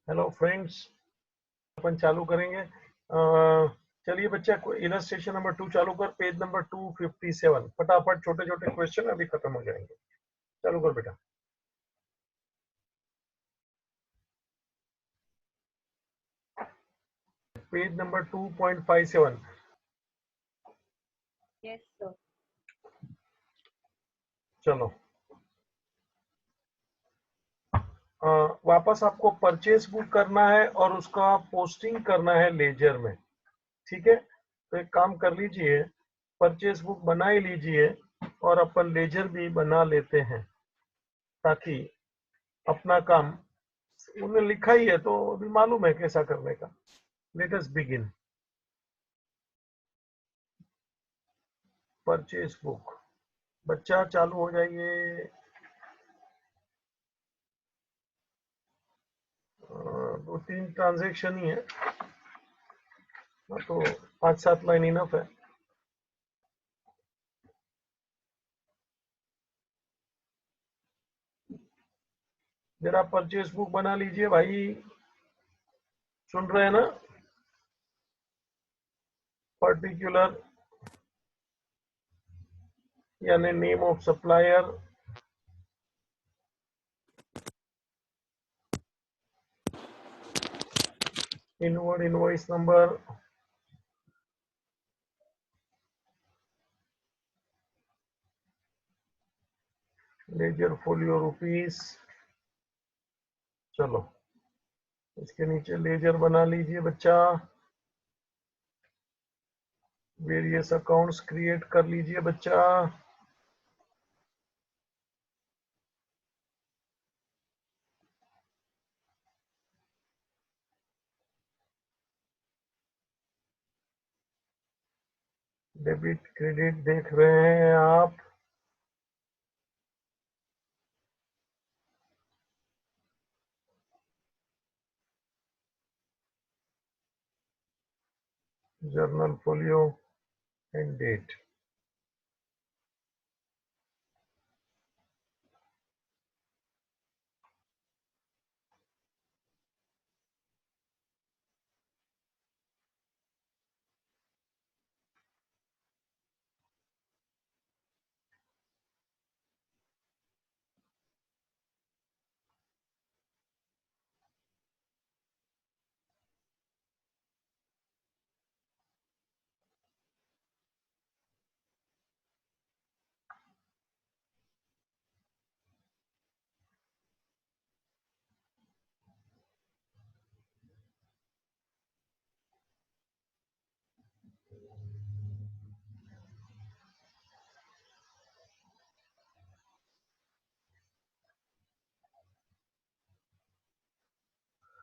Hello friends, अपन चालू करेंगे। चलिए बच्चा, इलस्ट्रेशन नंबर 2 चालू कर, पेज नंबर 257। फटाफट छोटे छोटे क्वेश्चन अभी खत्म हो जाएंगे। चालू कर बेटा। Page number 2.57। Yes sir. चलो, वापस आपको परचेस बुक करना है और उसका पोस्टिंग करना है लेजर में। ठीक है, तो एक काम कर लीजिए, परचेस बुक बना ही लीजिए और अपन लेजर भी बना लेते हैं, ताकि अपना काम उन्होंने लिखा ही है तो अभी मालूम है कैसा करने का। Let us begin. Purchase book, बच्चा चालू हो जाइए। 2-3 ट्रांजेक्शन ही है, तो 5-7 लाइन इनफ है। जरा परचेस बुक बना लीजिए भाई, सुन रहे हैं ना। पर्टिकुलर यानी name of supplier, inward invoice number, ledger folio rupees. चलो, इसके नीचे लेजर बना लीजिए बच्चा। वेरियस अकाउंट्स क्रिएट कर लीजिए बच्चा। डेबिट क्रेडिट देख रहे हैं आप। Journal folio and date.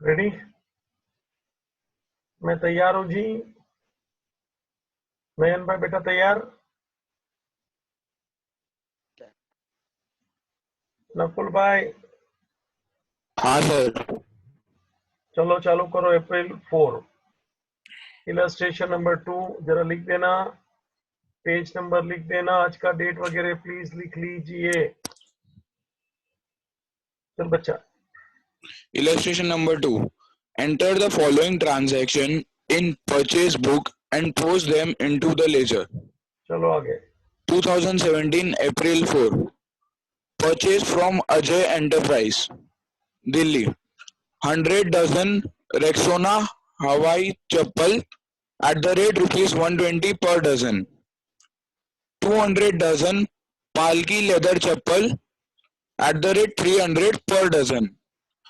Ready? मैं तैयार हूं जी। नयन भाई बेटा तैयार? नकुल भाई? हाँ सर। चलो चालू करो। अप्रैल 4, इलस्ट्रेशन नंबर 2 जरा लिख देना, पेज नंबर लिख देना, आज का डेट वगैरह प्लीज लिख लीजिए। चल बच्चा। Illustration number 2. Enter the following transaction in purchase book and post them into the ledger. चलो आगे। 2017 April 4. Purchase from Ajay Enterprise, Delhi. 100 dozen Rexona Hawaii chappal at the rate rupees 120 per dozen. 200 dozen Palki leather chappal at the rate 300 per dozen.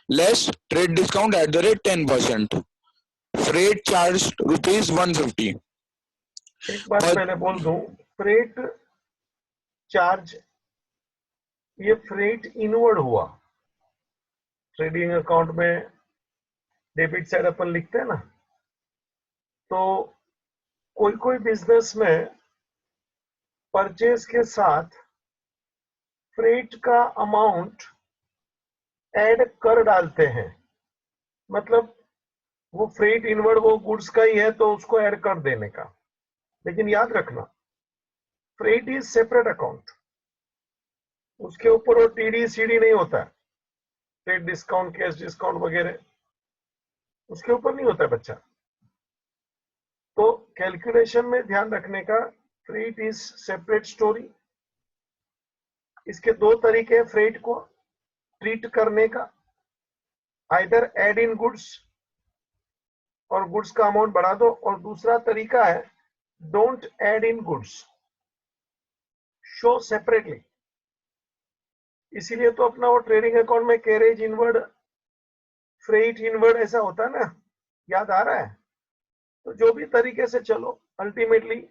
Less trade discount at the rate 10%. Freight charge rupees 150. एक बात पहले बोल दूं, freight charge, ये freight inward हुआ। Trading account में debit side अपन लिखते हैं ना, तो कोई कोई बिजनेस में परचेज के साथ फ्रेट का अमाउंट ऐड कर डालते हैं। मतलब वो फ्रेट इनवर्ड वो गुड्स का ही है तो उसको ऐड कर देने का। लेकिन याद रखना, फ्रेट इज सेपरेट अकाउंट, उसके ऊपर वो टीडी सीडी नहीं होता है, ट्रेड डिस्काउंट, कैश डिस्काउंट वगैरह। उसके ऊपर नहीं होता है बच्चा। तो कैलकुलेशन में ध्यान रखने का, फ्रेट इज सेपरेट स्टोरी। इसके दो तरीके हैं फ्रेट को ट्रीट करने का, आइदर एड इन गुड्स और गुड्स का अमाउंट बढ़ा दो, और दूसरा तरीका है don't add in goods, show separately. इसीलिए तो अपना वो ट्रेडिंग अकाउंट में कैरेज इनवर्ड, फ्रेट इनवर्ड ऐसा होता है ना, याद आ रहा है? तो जो भी तरीके से चलो, अल्टीमेटली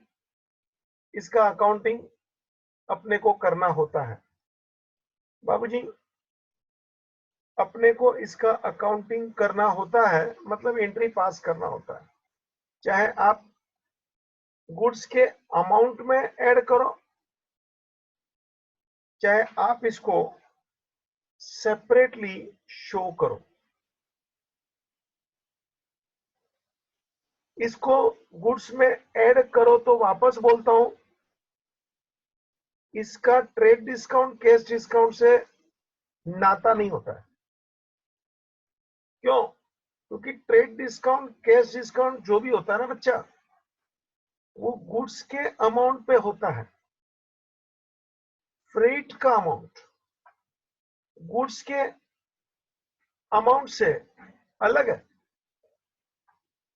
इसका अकाउंटिंग अपने को करना होता है बाबूजी। अपने को इसका अकाउंटिंग करना होता है, मतलब एंट्री पास करना होता है। चाहे आप गुड्स के अमाउंट में ऐड करो, चाहे आप इसको सेपरेटली शो करो। इसको गुड्स में ऐड करो तो वापस बोलता हूं, इसका ट्रेड डिस्काउंट कैश डिस्काउंट से नाता नहीं होता है। क्यों? क्योंकि ट्रेड डिस्काउंट कैश डिस्काउंट जो भी होता है ना बच्चा, वो गुड्स के अमाउंट पे होता है। फ्रेट का अमाउंट गुड्स के अमाउंट से अलग है।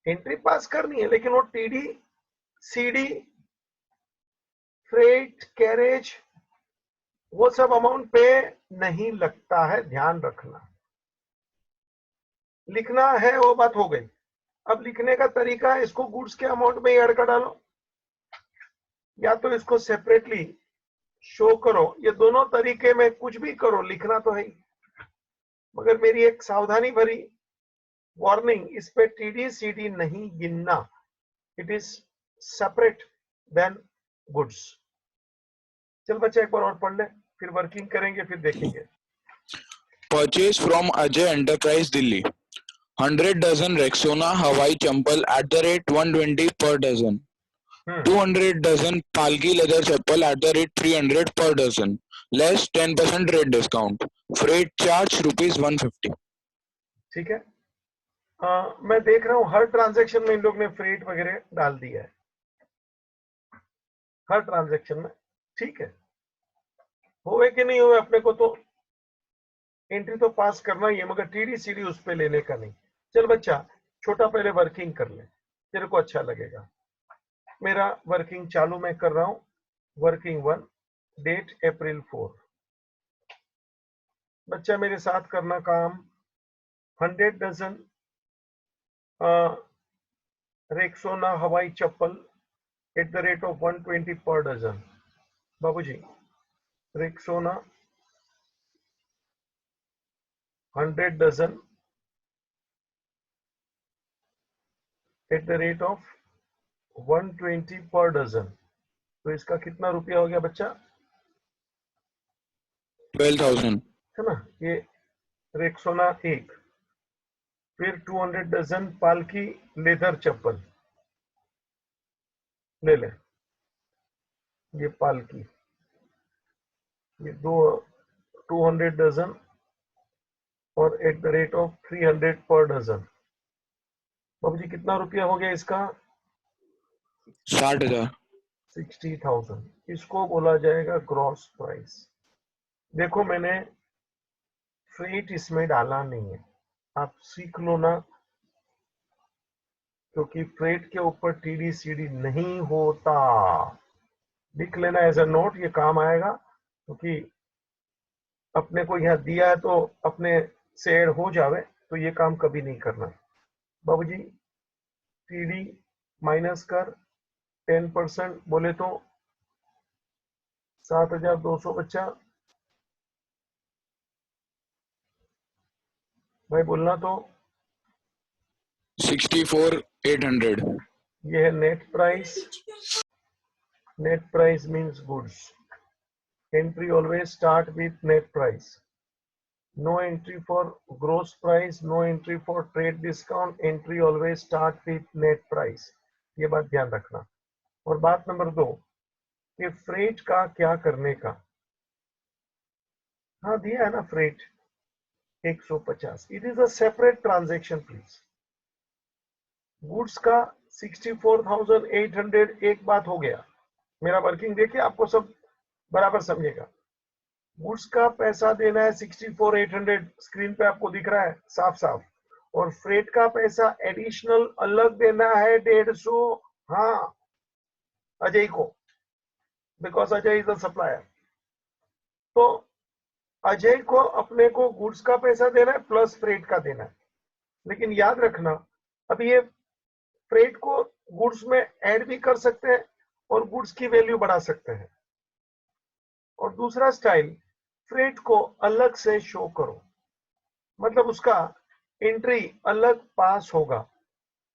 एंट्री पास करनी है, लेकिन वो टीडी, सीडी, फ्रेट, कैरेज, वो सब अमाउंट पे नहीं लगता है, ध्यान रखना। लिखना है वो बात हो गई। अब लिखने का तरीका है, इसको गुड्स के अमाउंट में ऐड कर डालो, या तो इसको सेपरेटली शो करो। ये दोनों तरीके में कुछ भी करो, लिखना तो है ही। मगर मेरी एक सावधानी भरी वार्निंग, इस पे टीडी सीडी नहीं गिनना, it is separate then goods. चल बच्चा एक बार और पढ़ ले, फिर वर्किंग करेंगे, फिर देखेंगे। Purchase from Ajay Enterprise Delhi 100 dozen Rexona Hawaii chappal at the rate 120 per dozen. 200 dozen Palki leather chappal at the rate 300 per dozen. Less 10% rate discount. Freight charge rupees 150. ठीक है। मैं देख रहा हूं हर ट्रांजैक्शन में इन लोग ने फ्रेट वगैरह डाल दिया है, हर ट्रांजैक्शन में। ठीक है, होवे कि नहीं होवे, अपने को तो एंट्री तो पास करना ही है, मगर टीडी सीडी उस पे लेने का नहीं। चल बच्चा, छोटा पहले वर्किंग कर ले, तेरे को अच्छा लगेगा। मेरा वर्किंग चालू मैं कर रहा हूं। Working 1, date April 4। बच्चा मेरे साथ करना काम। 100 डजन रेक्सोना हवाई चप्पल at the rate of 120 per dozen. बाबूजी, Rexona 100 dozen at the rate of 120 per dozen. तो इसका कितना रुपया हो गया बच्चा? 12,000. है ना? ये रेक्सोना 1। फिर 200 डजन पालकी लेदर चप्पल ले ले, ये पालकी, ये 200 डजन और एट द रेट ऑफ 300 पर डजन। बाबूजी कितना रुपया हो गया इसका? 60,000. 60,000। इसको बोला जाएगा ग्रॉस प्राइस। देखो मैंने फ्रेट इसमें डाला नहीं है, आप सीख लो ना, क्योंकि फ्रेट के ऊपर टीडी सीडी नहीं होता। लिख लेना एज अ नोट, ये काम आएगा, क्योंकि अपने को यहाँ दिया है तो अपने से ऐड हो जावे, तो ये काम कभी नहीं करना। बाबूजी टीडी माइनस कर 10% बोले तो 7,200 बच्चा। भाई बोलना तो 64,800. ये है net price. Net price means goods. Entry always start with net price. No entry for gross price, no entry for trade discount. Entry always start with net price. ये बात ध्यान रखना। और बात नंबर 2 कि फ्रेट का क्या करने का। हाँ दिया है ना freight 150। It is a separate transaction please. Goods का 64,800 एक बात हो गया। मेरा वर्किंग देखिए, आपको सब बराबर समझेगा। गुड्स का पैसा देना है 64,800, स्क्रीन पे आपको दिख रहा है साफ साफ। और फ्रेट का पैसा एडिशनल अलग देना है 150, हाँ, अजय को, because Ajay is the supplier. तो अजय को अपने को गुड्स का पैसा देना है प्लस फ्रेट का देना है। लेकिन याद रखना, अब ये फ्रेट को गुड्स में ऐड भी कर सकते हैं और गुड्स की वैल्यू बढ़ा सकते हैं। और दूसरा स्टाइल, फ्रेट को अलग से शो करो, मतलब उसका एंट्री अलग पास होगा।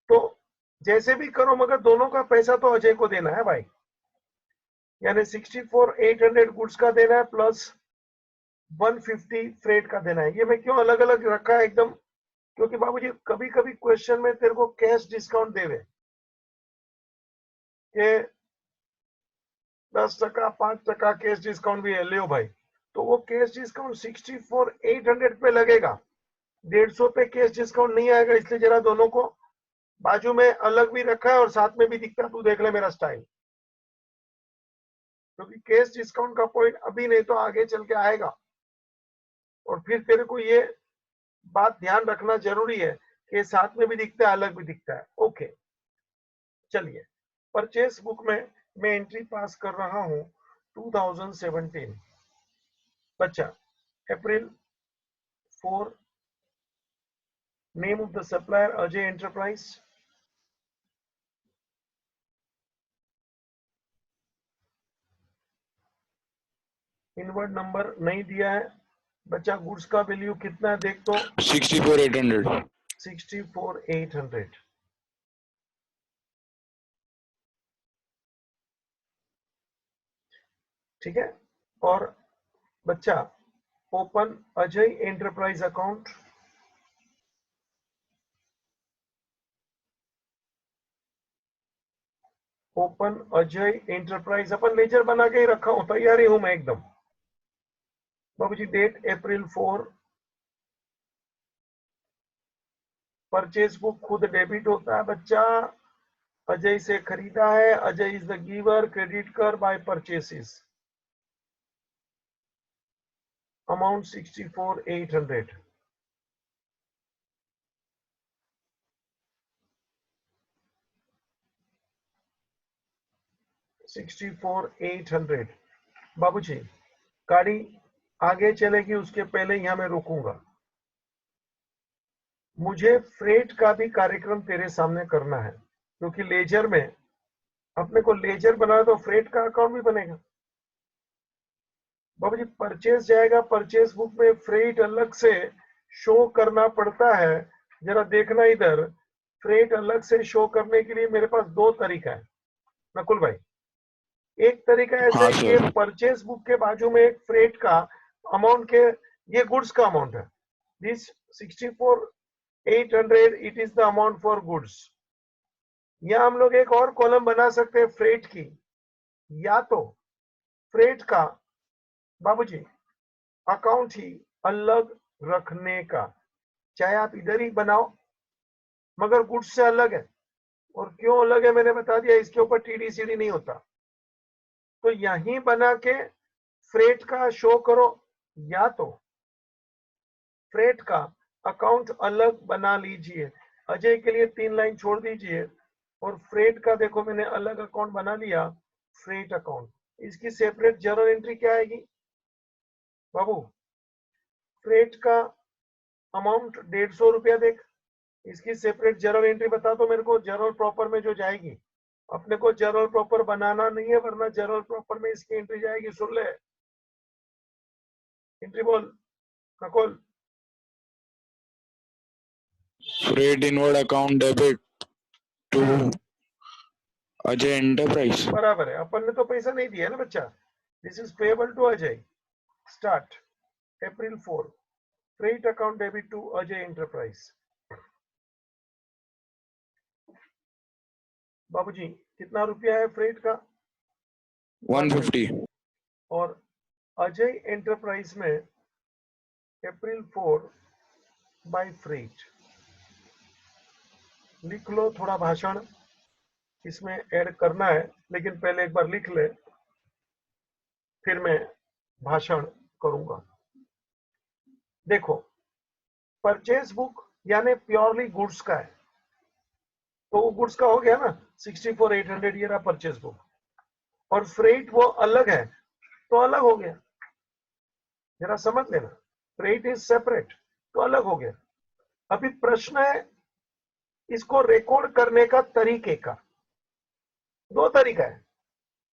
तो जैसे भी करो, मगर दोनों का पैसा तो अजय को देना है भाई। यानी 64,800 गुड्स का देना है प्लस 150 फ्रेट का देना है। ये मैं क्यों अलग अलग रखा है एकदम, क्योंकि बाबूजी कभी कभी क्वेश्चन में तेरे को कैश डिस्काउंट देवे कि 10%, 5% कैश डिस्काउंट भी है, ले भाई। तो वो कैश डिस्काउंट 64,800 पे लगेगा, 150 पे कैश डिस्काउंट नहीं आएगा। इसलिए जरा दोनों को बाजू में अलग भी रखा है और साथ में भी दिखता है। तू देख ले मेरा स्टाइल, क्योंकि कैश डिस्काउंट का पॉइंट अभी नहीं तो आगे चल के आएगा। और फिर तेरे को ये बात ध्यान रखना जरूरी है कि साथ में भी दिखता है, अलग भी दिखता है। ओके, चलिए, परचेस बुक में मैं एंट्री पास कर रहा हूं 2017। बच्चा, अप्रैल 4, name of the supplier Ajay enterprise. Inward number नहीं दिया है बच्चा। गुड्स का वैल्यू कितना है देख तो, 64,800। 64,800। ठीक है। और बच्चा, open Ajay enterprise account. Open Ajay enterprise, अपन लेजर बना के ही रखा हूं, तैयारी हूं मैं एकदम। बाबूजी, डेट अप्रैल 4। परचेज बुक खुद डेबिट होता है बच्चा। अजय से खरीदा है, Ajay is the giver, credit कर बाय परचेसेस। अमाउंट 64,800। बाबूजी, गाड़ी आगे चलेगी उसके पहले यहां मैं रुकूंगा। मुझे फ्रेट का भी कार्यक्रम तेरे सामने करना है, क्योंकि लेजर में अपने को लेजर बना तो फ्रेट का अकाउंट भी बनेगा। बाबूजी, परचेस जाएगा, परचेस बुक में फ्रेट अलग से शो करना पड़ता है। जरा देखना इधर, फ्रेट अलग से शो करने के लिए मेरे पास दो तरीका है नकुल भाई। एक तरीका ऐसा हाँ है कि सर। परचेस बुक के बाजू में एक फ्रेट का अमाउंट के, ये गुड्स का अमाउंट है, this 64,800 it is the amount for goods. या हम लोग एक और कॉलम बना सकते हैं फ्रेट की, या तो फ्रेट का बाबूजी अकाउंट ही अलग रखने का, चाहे आप इधर ही बनाओ मगर गुड्स से अलग है। और क्यों अलग है मैंने बता दिया, इसके ऊपर टीडीसीडी नहीं होता। तो यहीं बना के फ्रेट का शो करो, या तो फ्रेट का अकाउंट अलग बना लीजिए। अजय के लिए 3 लाइन छोड़ दीजिए। और फ्रेट का देखो मैंने अलग अकाउंट बना लिया, फ्रेट अकाउंट। इसकी सेपरेट जर्नल एंट्री क्या आएगी बाबू? फ्रेट का अमाउंट 150 रुपया देख, इसकी सेपरेट जर्नल एंट्री बता दो मेरे को, जर्नल प्रॉपर में जो जाएगी। अपने को जर्नल प्रॉपर बनाना नहीं है, वरना जर्नल प्रॉपर में इसकी एंट्री जाएगी। सुन ले, एंट्री बोल Nakul. Freight inward account debit to Ajay enterprise. बराबर है, अपन ने तो पैसा नहीं दिया ना बच्चा। This is payable to Ajay. Start April 4, freight account debit to Ajay enterprise. बाबूजी, कितना रुपया है फ्रेट का? 150। और अजय एंटरप्राइज में अप्रैल 4 बाय फ्रेट लिख लो थोड़ा भाषण इसमें ऐड करना है, लेकिन पहले एक बार लिख ले, फिर मैं भाषण करूंगा। देखो, परचेज बुक यानी प्योरली गुड्स का है, तो वो गुड्स का हो गया ना, 64,800 ये रहा परचेज बुक, और फ्रेट वो अलग है तो अलग हो गया, जरा समझ लेना, फ्रेट इज सेपरेट तो अलग हो गया। अभी प्रश्न है इसको रिकॉर्ड करने का तरीके का। दो तरीका है,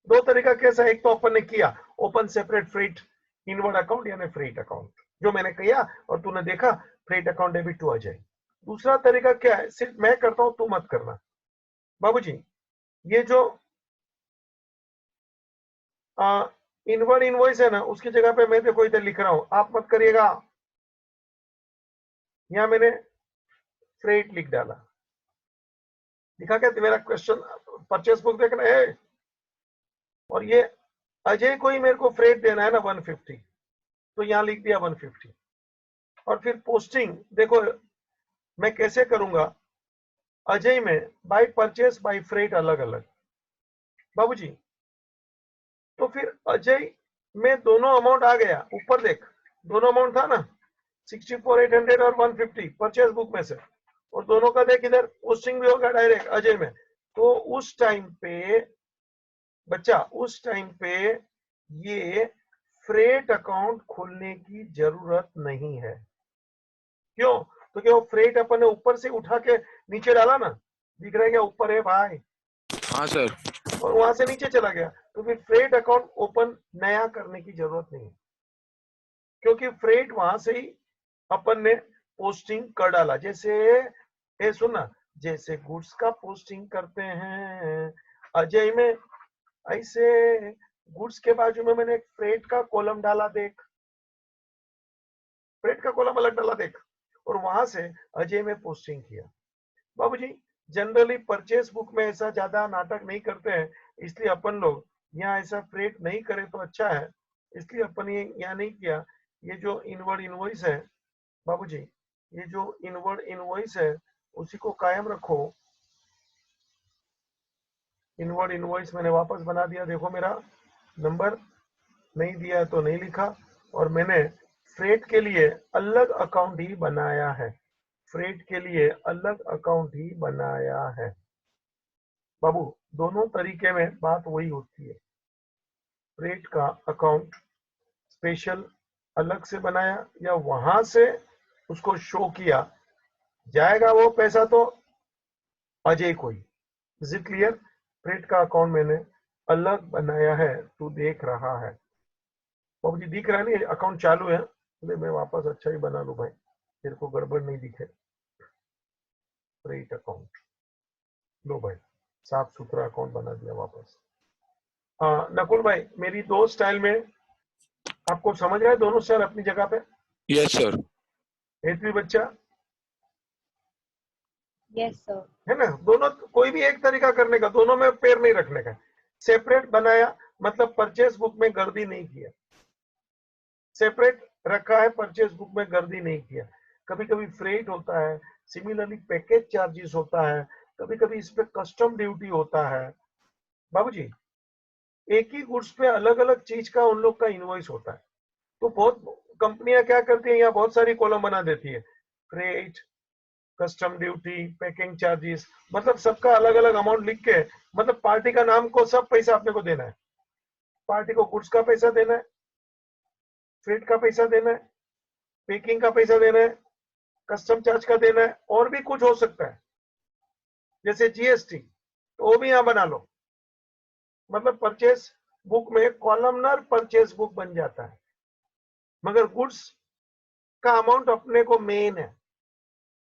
दो तरीका कैसा है, एक तो अपन ने किया open separate freight inward account यानी फ्रेट अकाउंट, जो मैंने किया और तूने देखा freight account debit to Ajay. दूसरा तरीका क्या है, सिर्फ मैं करता हूं, तू मत करना बाबूजी। ये जो इनवर्ड इनवॉइस है ना, उसकी जगह पे मैं देखो इधर लिख रहा हूं, आप मत करिएगा। यहां मैंने फ्रेट लिख डाला, दिखा क्या मेरा क्वेश्चन, परचेस बुक देखना है, और ये अजय को ही मेरे को फ्रेट देना है ना 150, तो यहां लिख दिया 150। और फिर पोस्टिंग देखो मैं कैसे करूंगा, अजय में बाय परचेस बाय फ्रेट अलग अलग बाबूजी। तो फिर अजय में दोनों अमाउंट आ गया, ऊपर देख दोनों अमाउंट था ना, 64,800 और 150 परचेस बुक में से, और दोनों का देख इधर पोस्टिंग भी होगा डायरेक्ट अजय में। तो उस टाइम पे बच्चा, उस टाइम पे ये फ्रेट अकाउंट खोलने की जरूरत नहीं है। क्यों? तो क्या वो फ्रेट अपन ने ऊपर से उठा के नीचे डाला ना, दिख रहा है क्या ऊपर है भाई, हाँ सर। और वहां से नीचे चला गया, तो फिर फ्रेट अकाउंट ओपन नया करने की जरूरत नहीं है, क्योंकि फ्रेट वहां से ही अपन ने पोस्टिंग कर डाला। जैसे ये सुनना, जैसे गुड्स का पोस्टिंग करते हैं अजय में, ऐसे गुड्स के बाजू में मैंने एक फ्रेट का कॉलम डाला, देख फ्रेट का कॉलम अलग डाला देख, और वहां से अजय में पोस्टिंग किया। बाबूजी जनरली परचेस बुक में ऐसा ज्यादा नाटक नहीं करते हैं, इसलिए अपन लोग यहाँ ऐसा फ्रेट नहीं करे तो अच्छा है, इसलिए अपन ये यहाँ नहीं किया। ये जो इनवर्ड इनवॉइस है बाबूजी, ये जो इनवर्ड इनवॉइस है उसी को कायम रखो। इनवर्ड इनवॉइस मैंने वापस बना दिया, देखो मेरा नंबर नहीं दिया तो नहीं लिखा, और मैंने फ्रेट के लिए अलग अकाउंट ही बनाया है, फ्रेट के लिए अलग अकाउंट ही बनाया है बाबू। दोनों तरीके में बात वही होती है, फ्रेट का अकाउंट स्पेशल अलग से बनाया या वहां से उसको शो किया, जाएगा वो पैसा तो अजय को ही। Is it clear? फ्रेट का अकाउंट मैंने अलग बनाया है, तू देख रहा है बाबू जी, दिख रहा है नहीं अकाउंट चालू है, मैं वापस अच्छा ही बना लू भाई, तेरे को गड़बड़ नहीं दिखे। फ्रेट अकाउंट लो भाई, साफ सुथरा अकाउंट बना दिया वापस। नकुल भाई, मेरी दो स्टाइल में आपको समझ रहा है, दोनों स्टाइल अपनी जगह पे? Yes sir. हेतवी बच्चा यस सर। है ना, दोनों कोई भी एक तरीका करने का, दोनों में पैर नहीं रखने का। सेपरेट बनाया मतलब परचेस बुक में गर्दी नहीं किया, सेपरेट रखा है परचेस बुक में गर्दी नहीं किया। कभी कभी फ्रेट होता है, सिमिलरली पैकेज चार्जेस होता है, कभी कभी इस पे कस्टम ड्यूटी होता है बाबूजी। एक ही गुड्स पे अलग अलग चीज का उन लोग का इनवॉइस होता है। तो बहुत कंपनियां क्या करती है, यहाँ बहुत सारी कॉलम बना देती है, freight, custom duty, packing charges, मतलब सबका अलग अलग अमाउंट लिख के, मतलब पार्टी का नाम को सब पैसा अपने को देना है, पार्टी को गुड्स का पैसा देना है, फ्रेट का पैसा देना है, पैकिंग का पैसा देना है, कस्टम चार्ज का देना है, और भी कुछ हो सकता है जैसे जीएसटी, तो वो भी यहाँ बना लो। मतलब परचेस बुक में कॉलमनर परचेस बुक बन जाता है, मगर गुड्स का अमाउंट अपने को मेन है।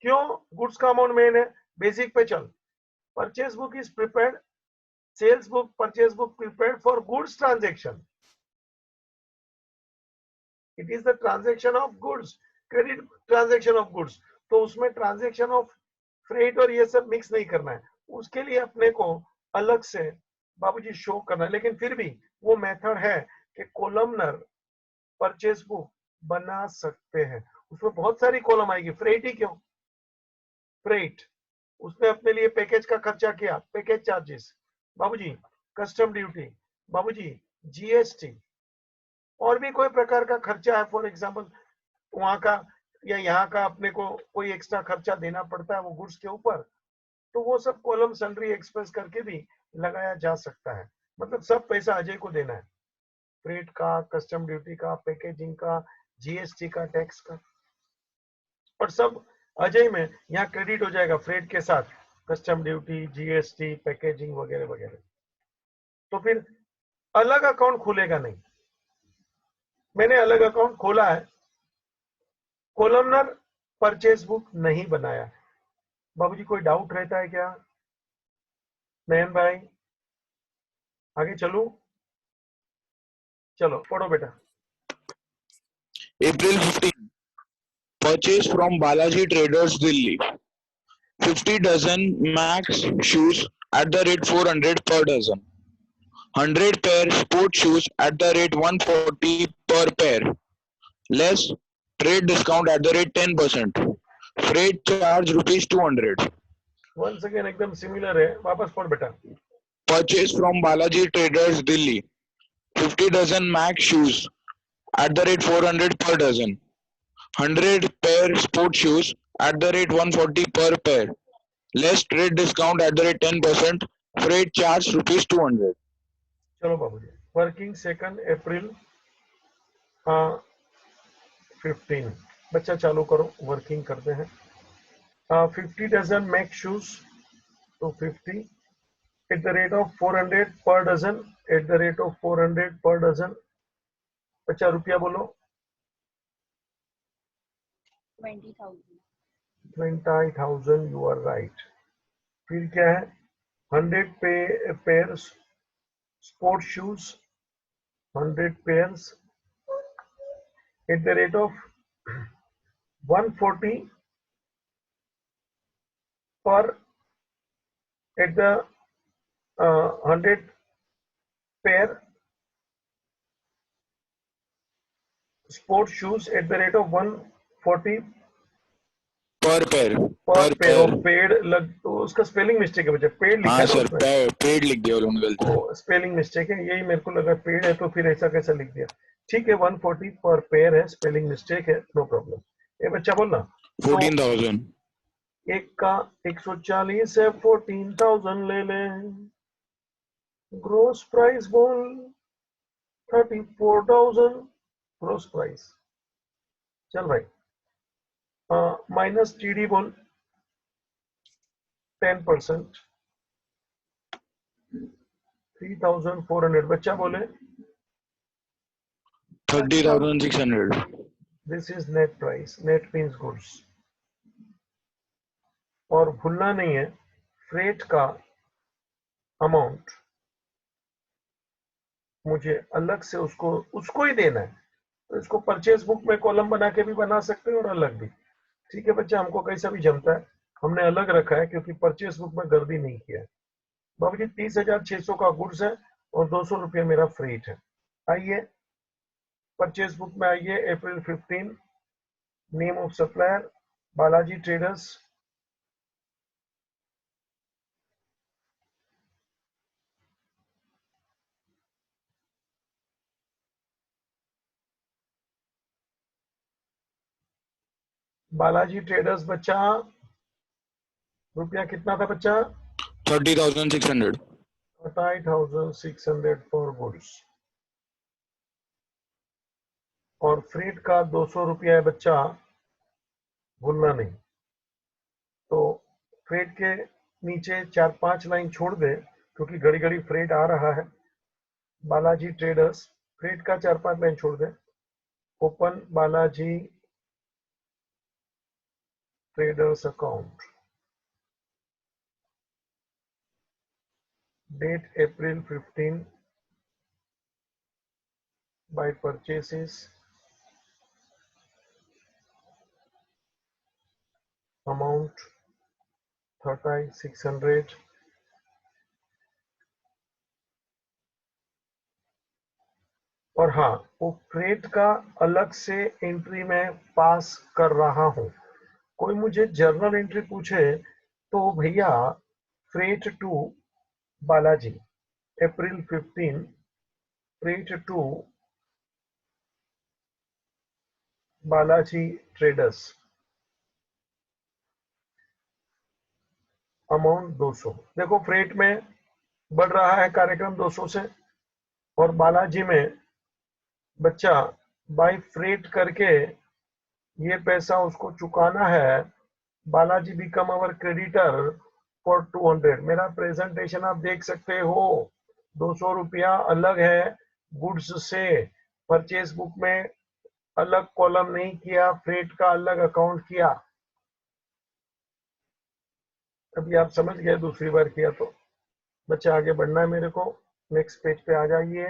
क्यों गुड्स का अमाउंट मेन है? बेसिक पे चल, purchase book is prepared, sales book, purchase book prepared for goods transaction, it is the transaction of goods, credit transaction of goods, तो उसमें ट्रांजेक्शन ऑफ फ्रेट और ये सब मिक्स नहीं करना है, उसके लिए अपने को अलग से बाबूजी शो करना है। लेकिन फिर भी वो मेथड है कि कॉलमनर परचेस बुक बना सकते हैं, उसमें बहुत सारी कॉलम आएगी, फ्रेट ही क्यों, फ्रेट उसने अपने लिए पैकेज का खर्चा किया, पैकेज चार्जेस बाबूजी, कस्टम ड्यूटी बाबूजी, जीएसटी, और भी कोई प्रकार का खर्चा है, फॉर एग्जांपल वहां का या यहाँ का अपने को कोई एक्स्ट्रा खर्चा देना पड़ता है वो गुड्स के ऊपर, तो वो सब कॉलम सन्ड्री एक्सपेंस करके भी लगाया जा सकता है। मतलब सब पैसा अजय को देना है, फ्रेट का, कस्टम ड्यूटी का, पैकेजिंग का, जीएसटी का, टैक्स का, और सब अजय में यहाँ क्रेडिट हो जाएगा फ्रेट के साथ, कस्टम ड्यूटी, जीएसटी, पैकेजिंग वगैरह वगैरह। तो फिर अलग अकाउंट खुलेगा नहीं। मैंने अलग अकाउंट खोला है, कोलमनर परचेज बुक नहीं बनाया। बाबूजी कोई डाउट रहता है क्या? नयन भाई आगे चलूं? चलो पढ़ो बेटा। April 15, purchase from Balaji Traders, Delhi. 50 dozen Max shoes at the rate 400 per dozen. 100 pair sport shoes at the rate 140 per pair. Less trade discount at the rate 10%. Freight charge rupees 200. Once again एकदम similar है, वापस पढ़ बेटा। Purchase from Balaji Traders, Delhi. 50 dozen Max shoes at the rate 400 per dozen. 100 pair sport shoes at the rate 140 per pair. Less trade discount at the rate 10%. Freight charge rupees 200. चलो बाबूजी, working 2 अप्रैल 15, बच्चा चालू करो, working करते हैं। 50 dozen Mac shoes, तो 50 eight the rate of 400 per dozen, at the rate of 400 per dozen. बच्चा रुपया बोलो। 20,000, यू आर राइट। फिर क्या है? 100 pair sport shoes, 100 pairs at the rate of 140 per, at the 100 pair sport shoes at the rate of 140 Per pair. पर pair. और paid लग, तो उसका स्पेलिंग मिस्टेक है बच्चा, पेड लिखा हाँ है ना सर, उसमें, पेड लिख दिया उन्होंने गलती से। तो स्पेलिंग मिस्टेक है, यही मेरे को लगा पेड है, तो फिर ऐसा कैसा लिख दिया। ठीक है, 140 पर पेयर है, स्पेलिंग मिस्टेक है, नो प्रॉब्लम। ये बच्चा बोलना 14,000. एक का 140 है, 14,000 ले लें। ग्रोस प्राइस बोल 34,000 ग्रोस प्राइस। चल भाई, माइनस टीडी बोल 10%, 3,400। बच्चा बोले 30,600. This is net price, net means goods. और भूलना नहीं है फ्रेट का अमाउंट मुझे अलग से उसको ही देना है, तो इसको परचेज बुक में कॉलम बना के भी बना सकते हैं और अलग भी। ठीक है बच्चा, हमको कैसा भी जमता है, हमने अलग रखा है क्योंकि परचेज बुक में गर्दी नहीं किया है। बाबूजी 30,600 का गुड्स है और 200 रुपये मेरा फ्रेट है। आइए परचेज बुक में आइए, अप्रैल 15, name of supplier Balaji traders, Balaji traders. बच्चा रुपया कितना था बच्चा? 30,600. 30,600 फॉर गुड्स, और फ्रेट का 200 रुपया है बच्चा, भूलना नहीं। तो फ्रेट के नीचे 4-5 लाइन छोड़ दे क्योंकि घड़ी घड़ी फ्रेट आ रहा है। बालाजी ट्रेडर्स, फ्रेट का 4-5 लाइन छोड़ दे। Open Balaji traders account, date April 15, by purchases, amount 30,600, और हाँ, वो फ्रेट का अलग से एंट्री में पास कर रहा हूं। कोई मुझे जर्नल एंट्री पूछे तो भैया freight to Balaji April 15, freight to Balaji traders, amount 200। देखो फ्रेट में बढ़ रहा है कार्यक्रम 200 से, और बालाजी में बच्चा बाय फ्रेट करके ये पैसा उसको चुकाना है। Balaji become our creditor for 200। मेरा प्रेजेंटेशन आप देख सकते हो, 200 रुपया अलग है गुड्स से। परचेज बुक में अलग कॉलम नहीं किया, फ्रेट का अलग अकाउंट किया। अभी आप समझ गए, दूसरी बार किया तो। बच्चा आगे बढ़ना है मेरे को, नेक्स्ट पेज पे आ जाइए।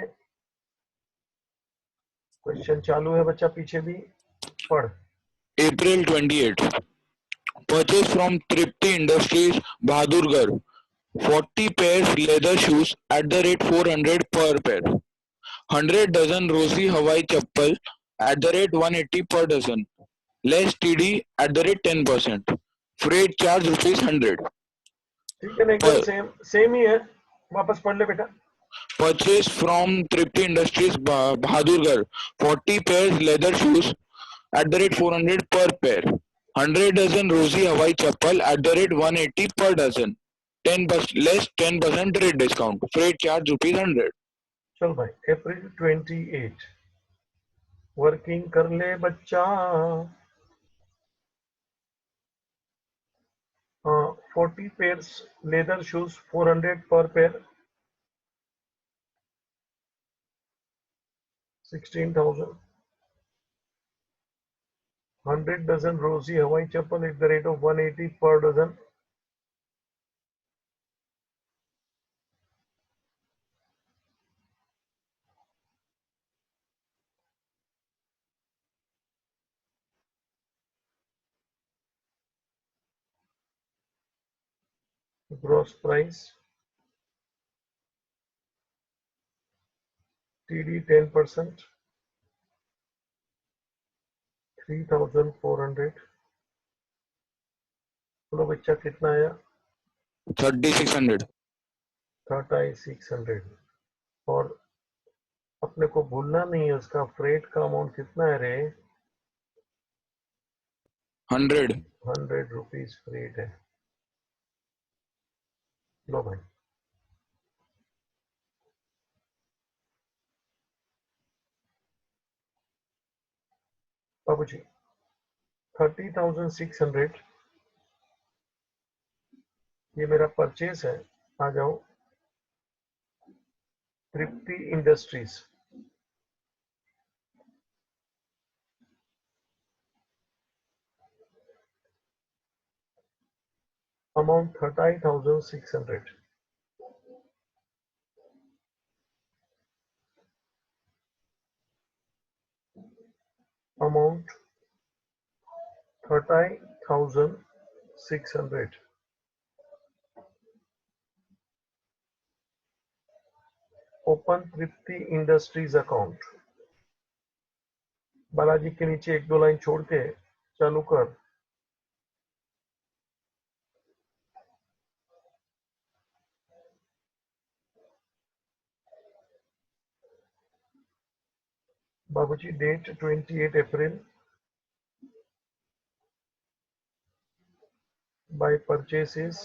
क्वेश्चन चालू है बच्चा, पीछे भी पढ़। April 28. Purchase from Tripti Industries, Bahadurgarh. 40 pairs leather shoes at the rate 400 per pair. 100 dozen Rosie Hawaii chappal at the rate 180 per dozen. Less TD at the rate 10%. Freight charge rupees 100. ठीक है ना, एकदम Per, same same ही है। वापस पढ़ ले बेटा। purchase from Tripti Industries, Bahadurgarh. 40 pairs leather shoes at the rate 400 per pair. 100 dozen Rosie Hawaii chappal at the rate 180 per dozen. 10% less 10% rate discount. Freight charge rupees 100. चल भाई, अप्रैल 28 working कर ले बच्चा। 40 पेयर्स लेदर शूज 400 पर pair, 16,000। 100 dozen Rosie Hawaii chappal at the rate of 180 per dozen, gross price TD 10%, 3,400। बोलो बच्चा कितना आया? 3600. 3600। और अपने को भूलना नहीं है, उसका फ्रेट का अमाउंट कितना है रे? 100. 100 रुपीज फ्रेट है। लो भाई, बाबू जी 30,600 ये मेरा परचेस है। आ जाओ, तृप्ति इंडस्ट्रीज, अमाउंट 30,600, अमाउंट 30,600। ओपन तृप्ति इंडस्ट्रीज अकाउंट। बालाजी के नीचे एक दो लाइन छोड़ के चालू कर। बाबूजी डेट 28 अप्रैल, बाय परचेसेस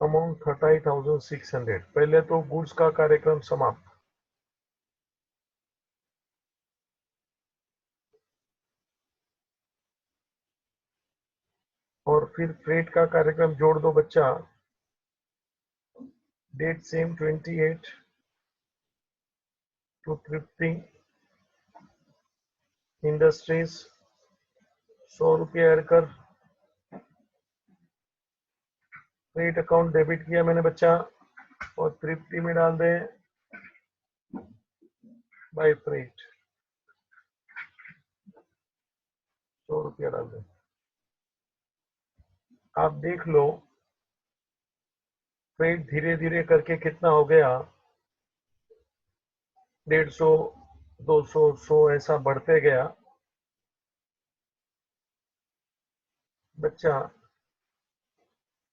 अमाउंट 30,600। पहले तो गुड्स का कार्यक्रम समाप्त, और फिर फ्रेट का कार्यक्रम जोड़ दो बच्चा। Date same 28 to Tripti industries, 100 रुपये ऐड कर। फ्रेट अकाउंट डेबिट किया मैंने बच्चा, और तृप्ति में डाल दे बाय फ्रेट, 100 रुपया डाल दे। आप देख लो फ्रेट धीरे धीरे करके कितना हो गया, 150, 200, 100 ऐसा बढ़ते गया। बच्चा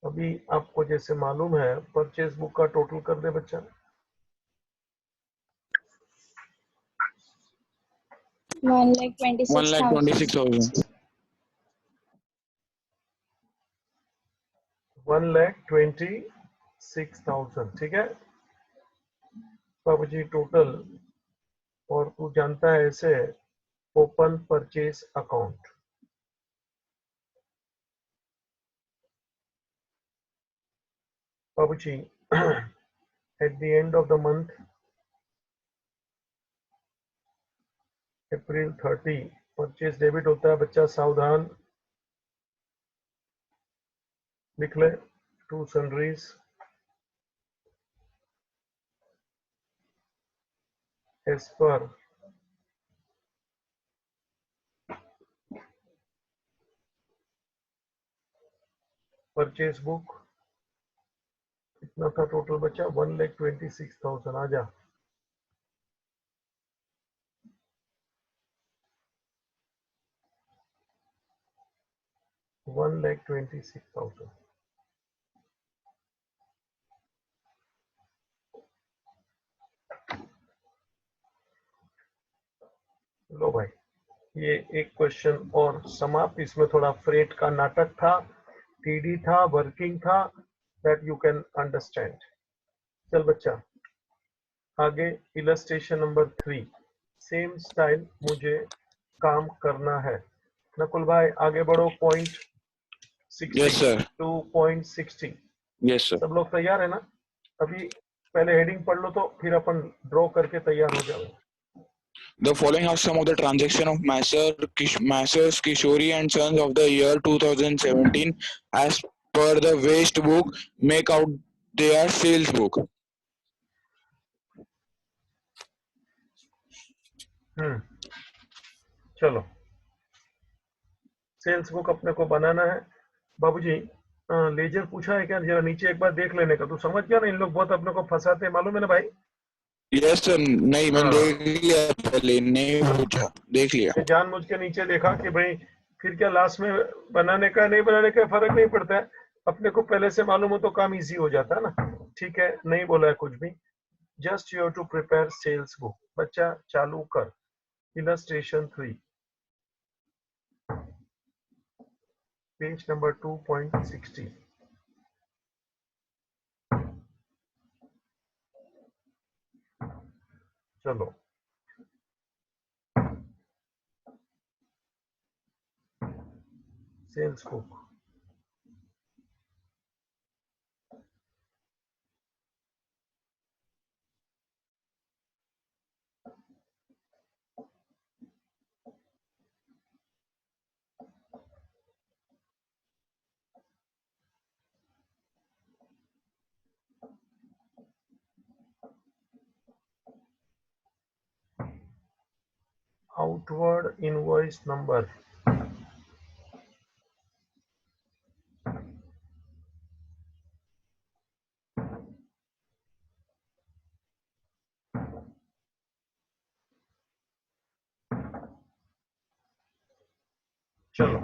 अभी आपको जैसे मालूम है परचेज बुक का टोटल कर दे बच्चा। 1,26,000. 1,26,000 ठीक है बाबू जी टोटल। और तू जानता है ऐसे ओपन परचेज अकाउंट। बाबू जी at the end of the month April 30 purchase debit होता है बच्चा, सावधान लिख ले। टू सनरीज एज पर परचेज बुक कितना था टोटल बच्चा 1,26,000। आ जा 1,26,000। लो भाई ये एक क्वेश्चन और समाप्त। इसमें थोड़ा फ्रेट का नाटक था, टीडी था, वर्किंग था, दैट यू कैन अंडरस्टैंड। चल बच्चा आगे इलस्ट्रेशन नंबर 3 सेम स्टाइल मुझे काम करना है। नकुल भाई आगे बढ़ो। Point 60 Yes, sir. Two point 60 Yes, sir. सब लोग तैयार है ना? अभी पहले हेडिंग पढ़ लो तो फिर अपन ड्रॉ करके तैयार हो जाओ। The following are some of the transactions of Messrs Kishori and Sons of the year 2017 as per the waste book. Make out their sales book. चलो सेल्स बुक अपने को बनाना है। बाबूजी लेजर पूछा है क्या? जरा नीचे एक बार देख लेने का। तू समझ गया ना? इन लोग बहुत अपने को फंसाते हैं, मालूम है ना भाई? Yes, sir. नहीं मैंने हाँ देख लिया, पहले नहीं पूछा, देख लिया। ये जानबूझ के नीचे देखा कि भाई फिर क्या लास्ट में बनाने का नहीं बनाने का फर्क नहीं पड़ता है। अपने को पहले से मालूम हो तो काम इजी हो जाता है ना। ठीक है नहीं बोला है कुछ भी। Just you have to prepare sales book. बच्चा चालू कर इलस्ट्रेशन 3 पेज नंबर 2.60। चलो sales book outward invoice number चलो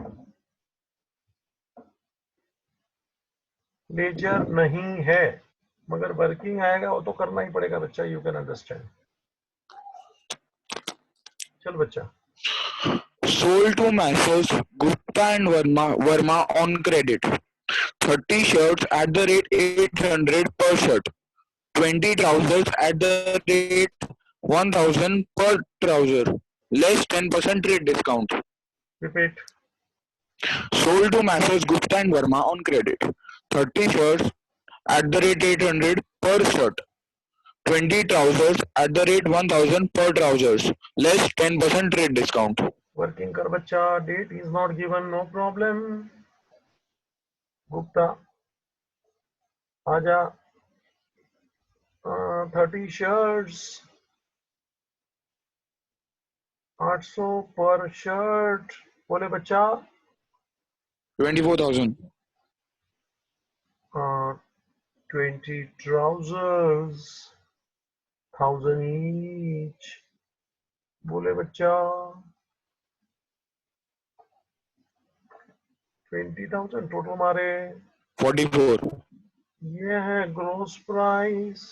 लेजर नहीं है मगर वर्किंग आएगा वो तो करना ही पड़ेगा बच्चा। You can understand. चल बच्चा Sold to Messrs Gupta and Verma on credit. 30 shirts at the rate 800 per shirt. 20 trousers at the rate 1000 per trouser. Less 10% trade discount. Repeat. Sold to Messrs Gupta and Verma on credit. 30 shirts at the rate 800 per shirt. 20 trousers at the rate 1000 per trousers. Less 10% trade discount. Working कर बच्चा। Date is not given, no problem. Gupta आजा। 30 shirts 800 पर shirt. बोले बच्चा 24,000. 20 trousers 1000 each। बोले बच्चा 20,000 total मारे 44. ये है ग्रोस प्राइस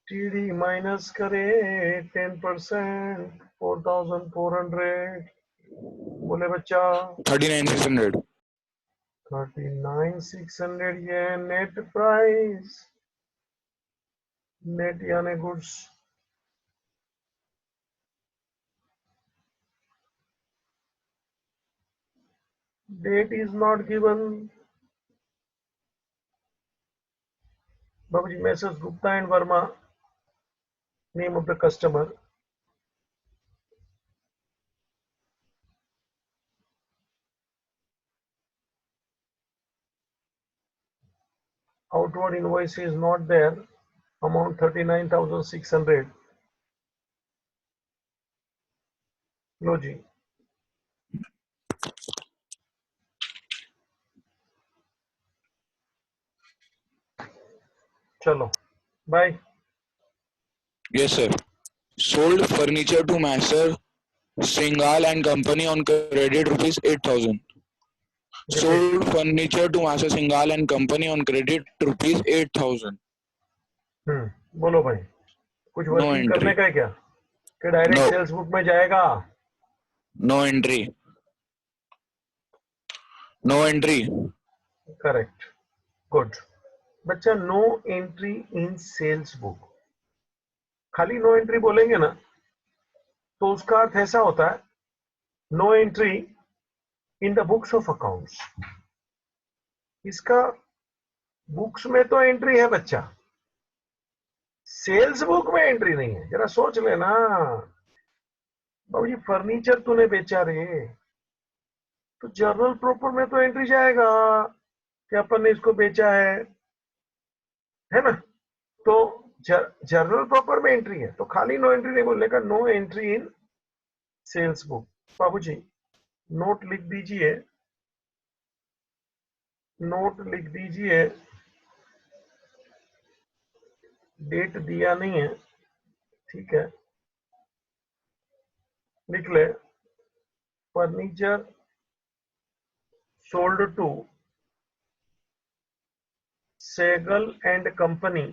टीडी माइनस करे 10% 4,400 बोले बच्चा 39,600. 39,600 ये नेट प्राइस नेट यानी goods date is not given बाबूजी Messrs Gupta and Verma name of the customer outward invoice is not there amount 39,600 लो जी चलो by Yes, sir. Sold furniture to Master Singhal and Company on credit rupees 8,000. Sold furniture to Master Singhal and Company on credit rupees 8,000. बोलो भाई कुछ No working entry. करने का है क्या कि डायरेक्ट No. सेल्स बुक में जाएगा No entry. No entry. Correct good बच्चा no entry in sales book खाली नो एंट्री बोलेंगे ना तो उसका अर्थ ऐसा होता है no entry in the books of accounts इसका बुक्स में तो एंट्री है बच्चा सेल्स बुक में एंट्री नहीं है जरा सोच लेना बाबूजी फर्नीचर तूने बेचा रे तो जर्नल प्रॉपर में तो एंट्री जाएगा कि अपन ने इसको बेचा है ना तो जर्नल प्रॉपर में एंट्री है तो खाली नो एंट्री नहीं बोलने का no entry in sales book बाबूजी नोट लिख दीजिए डेट दिया नहीं है ठीक है लिख ले furniture sold to Sehgal and company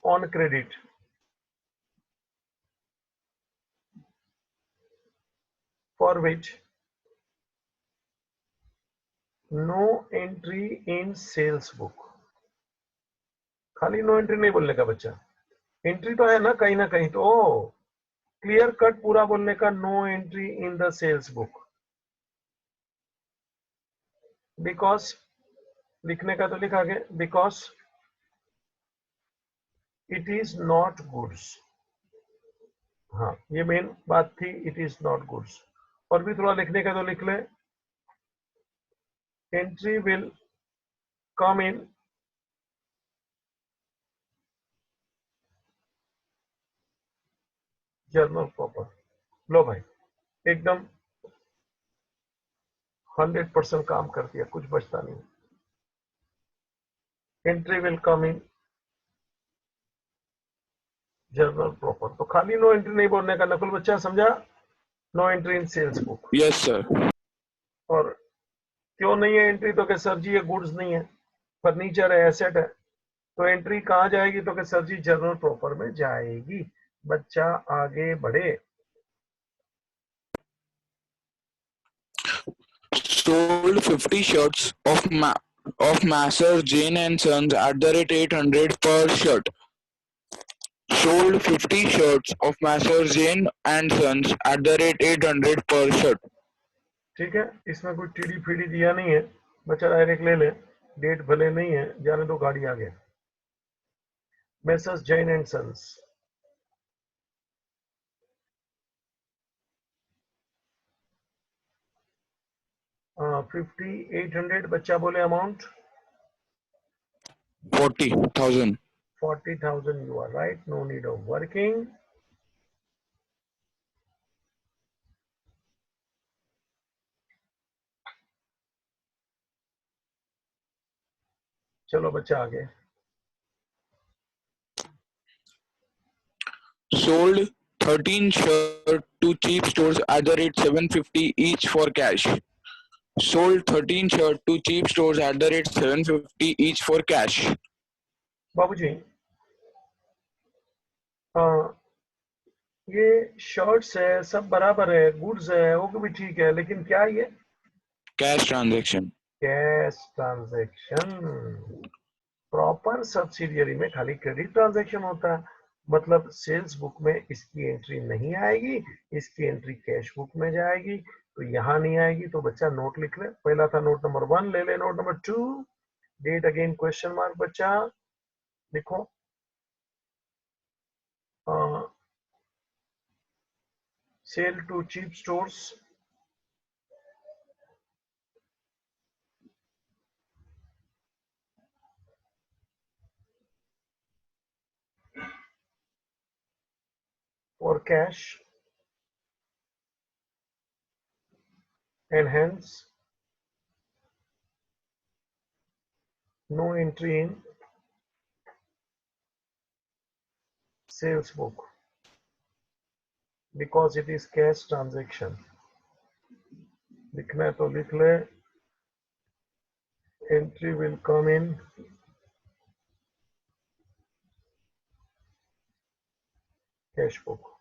on credit for which no entry in sales book खाली नो एंट्री नहीं बोलने का बच्चा एंट्री तो है ना कहीं तो क्लियर कट पूरा बोलने का no entry in the sales book because लिखने का तो लिखा गया because it is not goods हाँ ये मेन बात थी इट इज नॉट गुड्स और भी थोड़ा लिखने का तो लिख ले entry will come in journal proper लो भाई एकदम 100% काम कर दिया कुछ बचता नहीं entry will come in journal proper तो खाली नो एंट्री नहीं बोलने का नकुल बच्चा समझा no entry in sales book Yes, sir. और क्यों नहीं है एंट्री तो कि सर जी ये गुड्स नहीं है फर्नीचर है एसेट है तो एंट्री कहाँ जाएगी तो कि सर जी जर्नल प्रॉपर में जाएगी बच्चा आगे बढ़े Sold 50 shirts of Master Jane and Sons at the rate 800 per shirt. Sold 50 shirts of Master Jane and Sons at the rate 800 per shirt. ठीक है इसमें कोई टीडी फीडी दिया नहीं है बच्चा डायरेक्ट ले ले डेट भले नहीं है जाने दो गाड़ी आगे मैसर्स जैन एंड सन्स 50,800 बच्चा बोले amount 40,000. 40,000 you are right no need of working चलो बच्चा आगे Sold 13 shirts to cheap stores at the rate 750 each for cash. sold 13 shirts to cheap stores at the rate 750 each for cash. बाबूजी, ये shirts है, सब बराबर है, goods है, वो भी ठीक है, लेकिन क्या ये Cash transaction. Cash transaction? Proper subsidiary में खाली क्रेडिट ट्रांजैक्शन होता है, मतलब सेल्स बुक में इसकी एंट्री नहीं आएगी, इसकी एंट्री कैश बुक में जाएगी, तो यहाँ नहीं आएगी। तो बच्चा नोट लिख ले, पहला था नोट नंबर 1, ले ले note number 2, date again question mark. बच्चा लिखो, sale to cheap stores, for cash and hence no entry in sales book because it is cash transaction। लिखना है तो लिख ले, entry will come in cash book.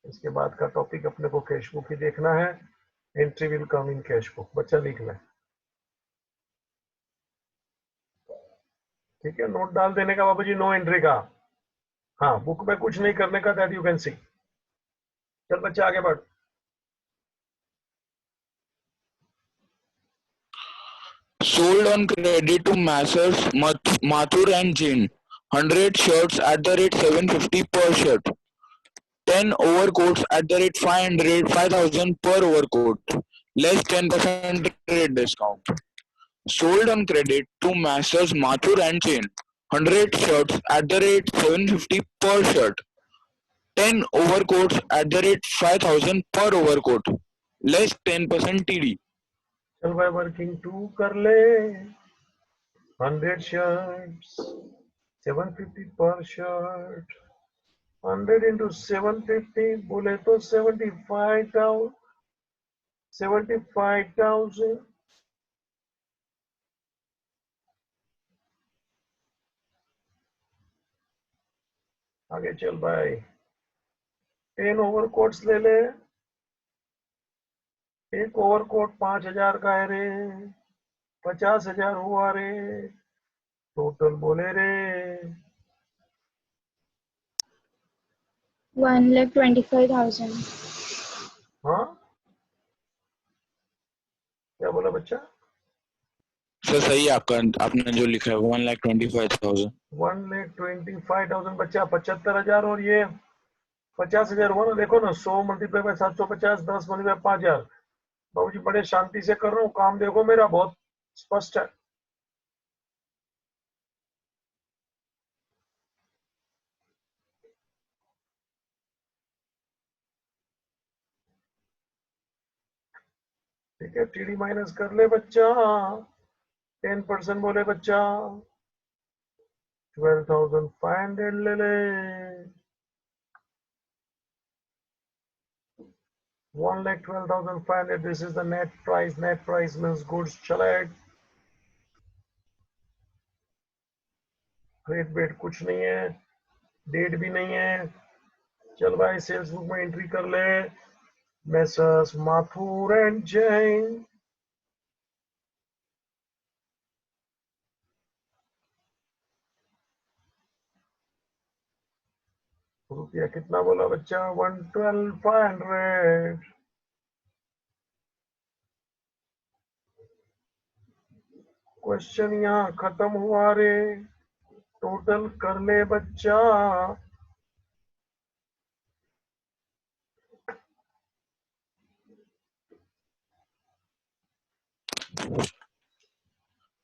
इसके बाद का टॉपिक अपने को कैश बुक ही देखना है, entry will come in cash book. बच्चा लिख ले, ठीक है। नोट डाल देने का बाबू जी, नो एंट्री का, हाँ, बुक में कुछ नहीं करने का, दैट यू कैन सी। चल बच्चा आगे बढ़। Sold on credit to Messrs. Mathur and Jain. 100 shirts at the rate 750 per shirt. 10 overcoats at the rate 5,000 per overcoat. Less 10% rate discount. Sold on credit to Messrs. Mathur and Jain. 100 shirts at the rate 750 per shirt. 10 overcoats at the rate 5,000 per overcoat. Less 10% TD. चल भाई working 2 कर ले। 100 shirts, 750 per shirt, 100 into 750 बोले तो 75,000। आगे चल भाई, 10 overcoats ले ले, एक ओवरकोट 5,000 का है रे, 50,000 हुआ रे, टोटल बोले रे 1,25,000। हाँ, क्या बोला बच्चा? सर सही है आपका, आपने जो लिखा है 1,25,000। 1,25,000 बच्चा, 75,000 और ये 50,000 हुआ ना। देखो ना, 100 मल्टीप्लाई बाय 750, 10 मल्टीप्लाई 5,000। बाबूजी बड़े शांति से कर रहा हूँ काम, देखो मेरा बहुत स्पष्ट है। ठीक है, टीडी माइनस कर ले बच्चा, 10% बोले बच्चा, 12,500 ले ले, 1,12,500, this is the net price। net price means goods। चले, रेट बेट कुछ नहीं है, डेट भी नहीं है। चल भाई सेल्स बुक में एंट्री कर ले, Messrs. Mathur and Jain। रुपया कितना बोला बच्चा? 112,500। क्वेश्चन यहाँ खत्म हुआ रे, टोटल कर ले बच्चा।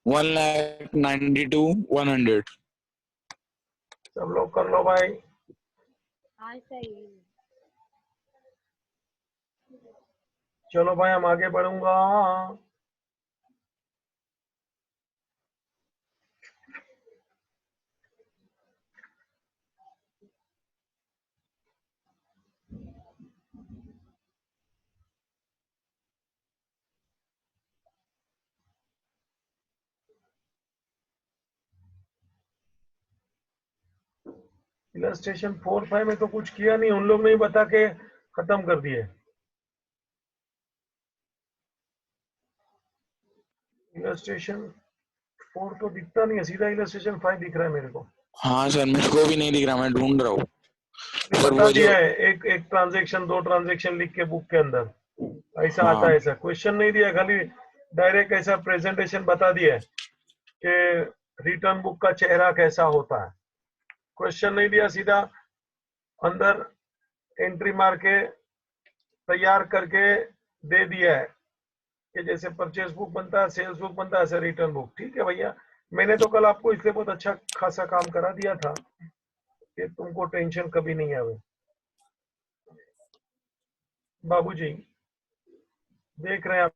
वन लाख 92,100। सब लोग कर लो भाई। हाँ सही। चलो भाई हम आगे बढ़ूंगा। इलस्ट्रेशन 4-5 में तो कुछ किया नहीं, उन लोग ने ही बता के खत्म कर दिए। इलस्ट्रेशन 4 तो दिखता नहीं है, सीधा इलस्ट्रेशन 5 दिख रहा है मेरे को। हाँ सर, मुझको भी नहीं दिख रहा, मैं ढूंढ रहा हूँ सर। बता वो जो दिया है, एक एक ट्रांजेक्शन 2 ट्रांजेक्शन लिख के बुक के अंदर ऐसा आता हाँ है। ऐसा क्वेश्चन नहीं दिया, खाली डायरेक्ट ऐसा प्रेजेंटेशन बता दिया है कि रिटर्न बुक का चेहरा कैसा होता है। क्वेश्चन नहीं दिया, सीधा अंदर एंट्री मार के तैयार करके दे दिया है कि जैसे परचेस बुक बनता है, सेल्स बुक बनता है, ऐसे रिटर्न बुक। ठीक है भैया, मैंने तो कल आपको इसलिए बहुत अच्छा खासा काम करा दिया था कि तुमको टेंशन कभी नहीं आवे। बाबूजी देख रहे हैं आप,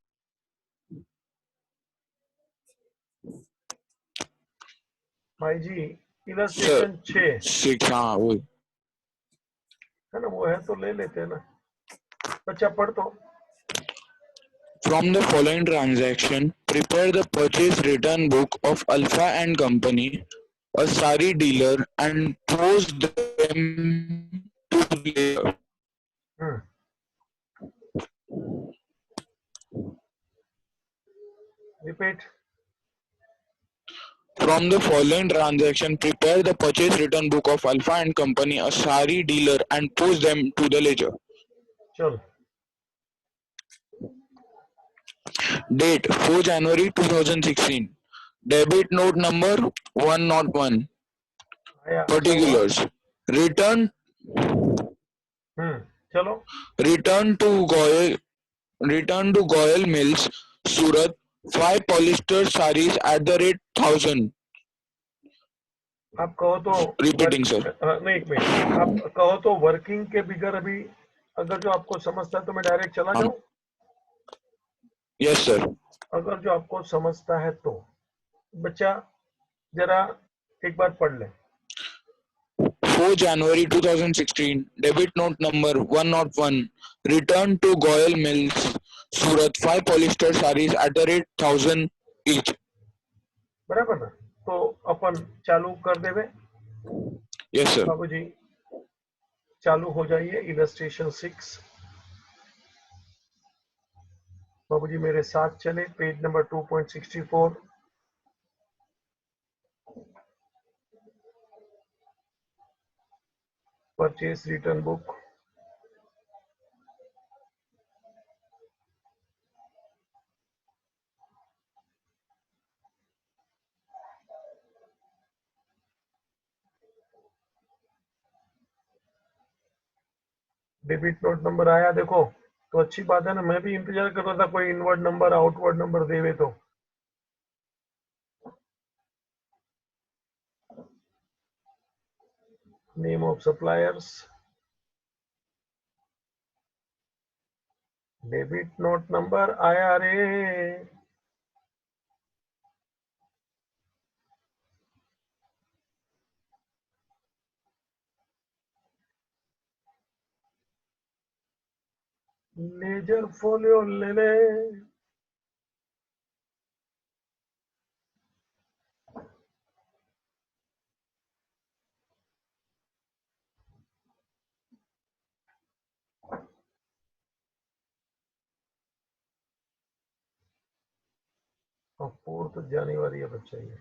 भाई जी सर। इलस्ट्रेशन 6 सिक्स, हाँ वो। है ना, वो है तो ले लेते हैं ना। बच्चा पढ़ तो। From the following transaction, prepare the purchase return book of Alpha and Company, a sari dealer, and post them to later. Hmm, repeat. From the following transaction, prepare the purchase return book of Alpha and Company, a sari dealer, and post them to the ledger. चल Date 4 January 2016. Debit note number 101. आया, अच्छा हुआ। Particulars. Return चलो। return to Goyal Return to Goyal Mills, Surat. 5 polyester sarees at the rate 1000. आप कहो तो Repeating, sir. नहीं, एक मिनट, आप कहो तो वर्किंग के बिगर अभी अगर जो आपको समझता है तो मैं डायरेक्ट चला जाऊं। Yes, sir. अगर जो आपको समझता है तो बच्चा जरा एक बार पढ़ ले। 4 January 2016. Debit note number 101. Return to Goyal Mills, Surat. 5 polyester sarees at the rate 1000 each. बराबर ना, तो अपन चालू कर देवे। Yes, sir. बाबूजी चालू हो जाइए। इलस्ट्रेशन 6 बाबूजी मेरे साथ चले, page number 2.64। Purchase return book, debit note number आया देखो, तो अच्छी बात है ना। मैं भी इंतजार कर रहा था कोई इनवर्ड नंबर आउटवर्ड नंबर देवे तो। Name of suppliers, debit note number आया रे। लेजर फोलियो ले ले। और 4 जनवरी है बच्चा ये।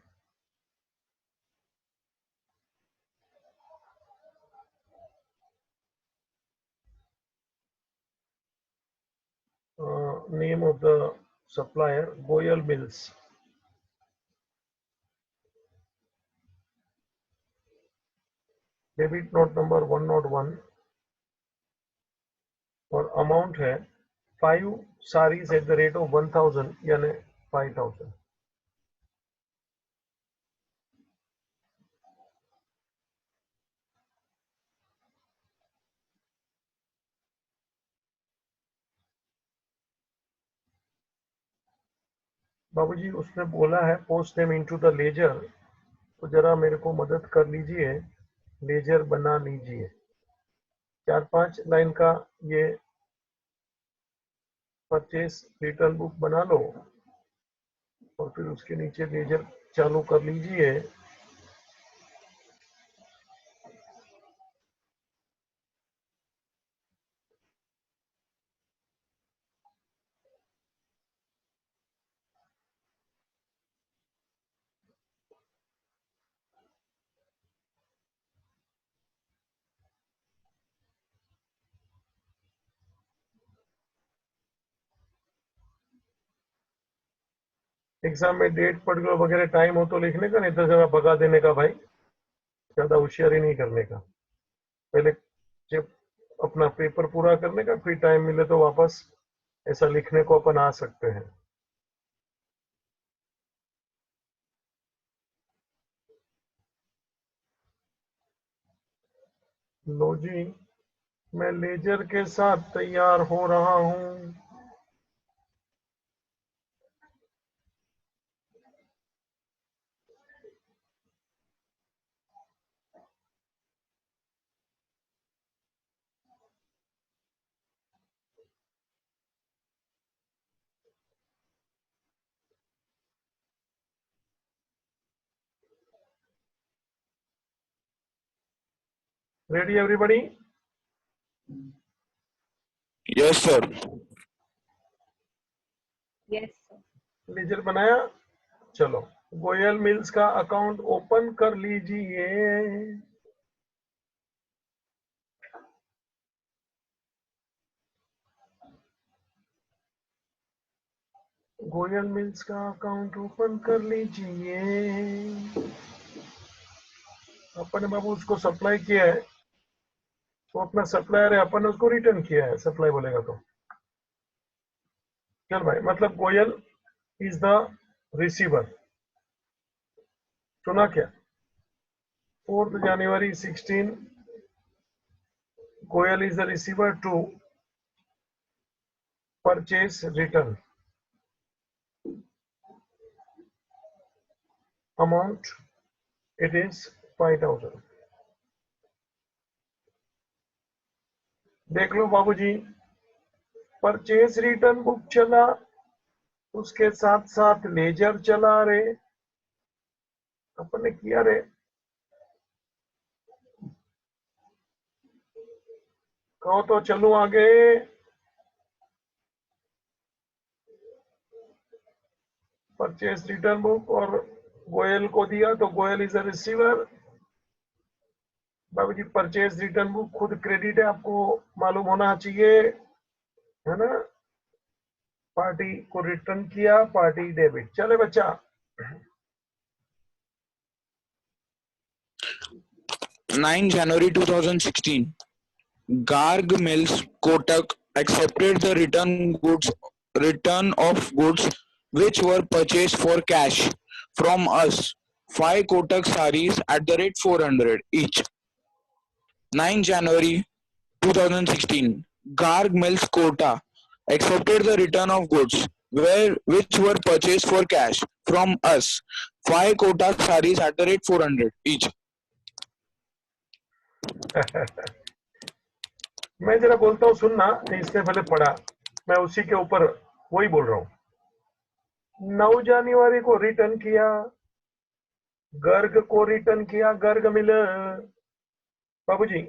Name of the supplier Goyal mills, debit note number 101 और अमाउंट है 5 saris at the rate of 1000 यानी 5000। बाबूजी उसने बोला है post them into the ledger, तो जरा मेरे को मदद कर लीजिए, लेजर बना लीजिए। 4-5 लाइन का ये परचेस रिटर्न बुक बना लो और फिर उसके नीचे लेजर चालू कर लीजिए। एग्जाम में डेट पर्टिकुलर वगैरह टाइम हो तो लिखने का, नहीं तो जरा भगा देने का भाई, ज्यादा होशियारी नहीं करने का। पहले जब अपना पेपर पूरा करने का, फिर टाइम मिले तो वापस ऐसा लिखने को अपन आ सकते हैं। लो जी, मैं लेजर के साथ तैयार हो रहा हूं। Ready everybody? Yes sir. Yes, sir. Ledger बनाया, चलो गोयल मिल्स का अकाउंट ओपन कर लीजिए। गोयल मिल्स का अकाउंट ओपन कर लीजिए। अपन ने बाबू उसको सप्लाई किया है, वो अपना सप्लायर है, अपन ने उसको रिटर्न किया है, सप्लाई बोलेगा तो। चल भाई, मतलब गोयल इज द रिसीवर। सुना क्या? 4 जनवरी 16, Goyal is the receiver to purchase return amount, it is 5000। देख लो बाबूजी, परचेज रिटर्न बुक चला, उसके साथ साथ लेजर चला रे, अपन ने किया रे। कहो तो चलूं आगे? परचेज रिटर्न बुक और गोयल को दिया तो गोयल इज अ रिसीवर। बाबूजी परचेज रिटर्न बुक खुद क्रेडिट है, आपको मालूम होना चाहिए, है ना? पार्टी को रिटर्न किया, पार्टी डेबिट। चले बच्चा, 9 January 2016, Garg Mills Kotak accepted the return of goods which were purchased for cash from us. 5 Kotak sarees at the rate 400 each. 9 January 2016, Garg Mills Kotak accepted the return of goods which were purchased for cash from us. 5 Kotak sarees at the rate 400 each. मैं जरा बोलता हूँ सुनना, इसने भले पढ़ा, मैं उसी के ऊपर वही बोल रहा हूँ। 9 जनवरी को रिटर्न किया, गर्ग को रिटर्न किया, गर्ग मिल। बाबूजी